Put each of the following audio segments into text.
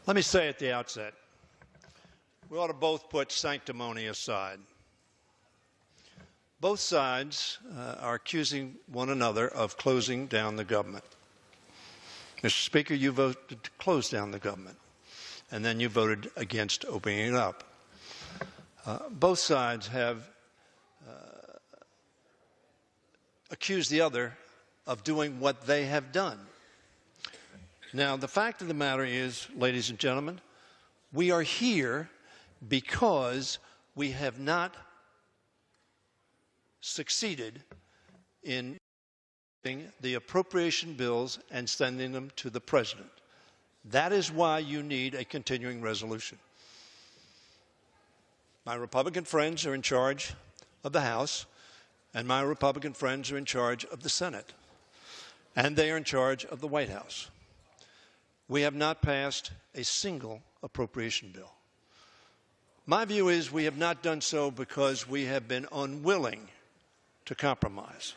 Let me say at the outset, we ought to both put sanctimony aside. Both sides are accusing one another of closing down the government. Mr. Speaker, you voted to close down the government, and then you voted against opening it up. Both sides have accused the other of doing what they have done. Now, the fact of the matter is, ladies and gentlemen, we are here because we have not succeeded in the appropriation bills and sending them to the President. That is why you need a continuing resolution. My Republican friends are in charge of the House, and my Republican friends are in charge of the Senate, and they are in charge of the White House. We have not passed a single appropriation bill. My view is we have not done so because we have been unwilling to compromise.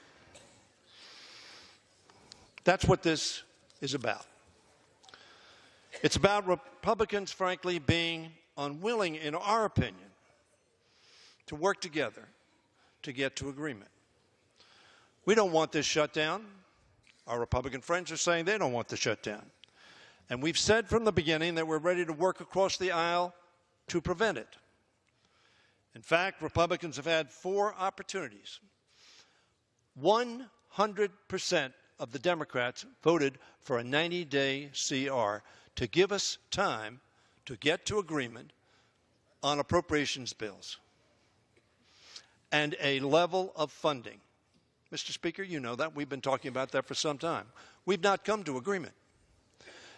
That's what this is about. It's about Republicans, frankly, being unwilling, in our opinion, to work together to get to agreement. We don't want this shutdown. Our Republican friends are saying they don't want the shutdown. And we've said from the beginning that we're ready to work across the aisle to prevent it. In fact, Republicans have had 4 opportunities. 100% of the Democrats voted for a 90-day CR to give us time to get to agreement on appropriations bills and a level of funding. Mr. Speaker, you know that. We've been talking about that for some time. We've not come to agreement.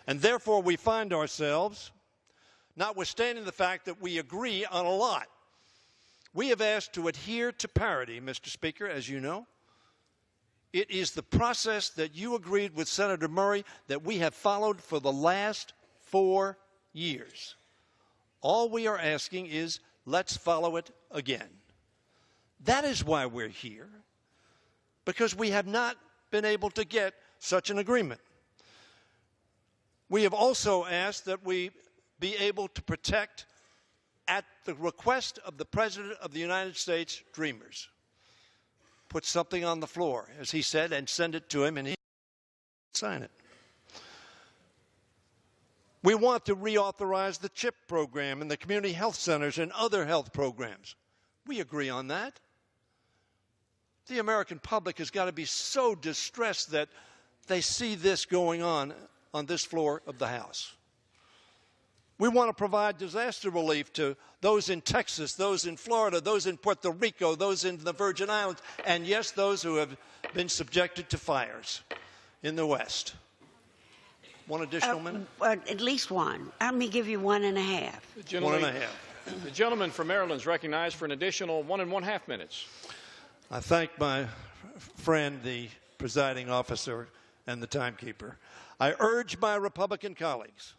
And therefore, we find ourselves, notwithstanding the fact that we agree on a lot, we have asked to adhere to parity, Mr. Speaker, as you know. It is the process that you agreed with Senator Murray that we have followed for the last 4 years. All we are asking is, let's follow it again. That is why we're here, because we have not been able to get such an agreement. We have also asked that we be able to protect, at the request of the President of the United States, Dreamers. Put something on the floor, as he said, and send it to him, and he sign it. We want to reauthorize the CHIP program and the community health centers and other health programs. We agree on that. The American public has got to be so distressed that they see this going on this floor of the House. We want to provide disaster relief to those in Texas, those in Florida, those in Puerto Rico, those in the Virgin Islands, and yes, those who have been subjected to fires in the West. One additional minute? At least one. Let me give you 1.5. 1.5. The gentleman from Maryland is recognized for an additional 1.5 minutes. I thank my friend, the presiding officer and the timekeeper. I urge my Republican colleagues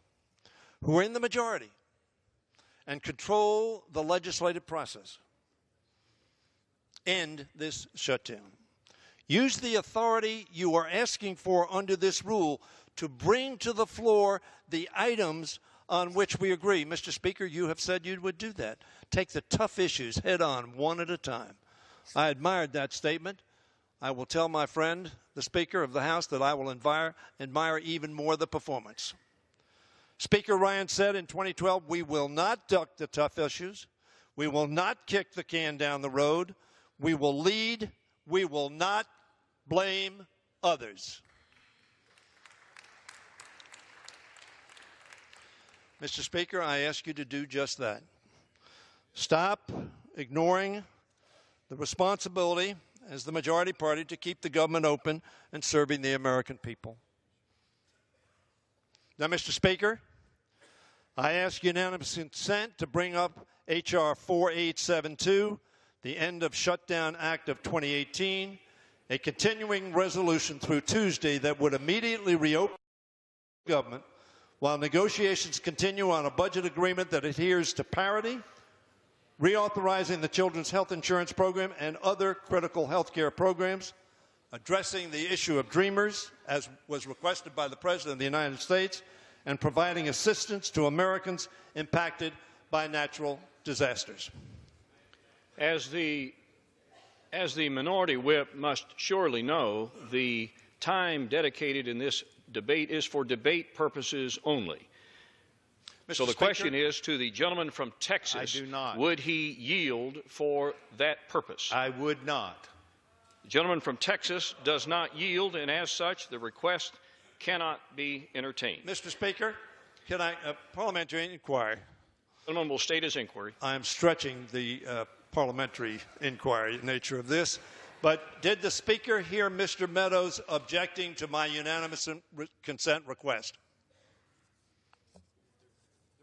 who are in the majority and control the legislative process, end this shutdown. Use the authority you are asking for under this rule to bring to the floor the items on which we agree. Mr. Speaker, you have said you would do that. Take the tough issues head on, one at a time. I admired that statement. I will tell my friend, the Speaker of the House, that I will admire even more the performance. Speaker Ryan said in 2012, we will not duck the tough issues. We will not kick the can down the road. We will lead. We will not blame others. Mr. Speaker, I ask you to do just that. Stop ignoring the responsibility as the majority party to keep the government open and serving the American people. Now, Mr. Speaker, I ask unanimous consent to bring up H.R. 4872, the End of Shutdown Act of 2018, a continuing resolution through Tuesday that would immediately reopen the government while negotiations continue on a budget agreement that adheres to parity, reauthorizing the Children's Health Insurance Program and other critical health care programs, addressing the issue of Dreamers, as was requested by the President of the United States, and providing assistance to Americans impacted by natural disasters. As the minority whip must surely know, the time dedicated in this debate is for debate purposes only. So the question is to the gentleman from Texas, I do not. would he yield for that purpose? I would not. The gentleman from Texas does not yield, and as such, the request cannot be entertained. Mr. Speaker, can I, parliamentary inquiry. The gentleman will state his inquiry. I'm stretching the parliamentary inquiry nature of this, but did the Speaker hear Mr. Meadows objecting to my unanimous consent request?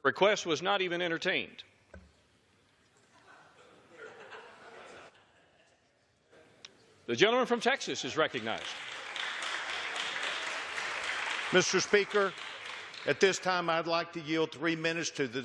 The request was not even entertained. The gentleman from Texas is recognized. Mr. Speaker, at this time, I'd like to yield 3 minutes to the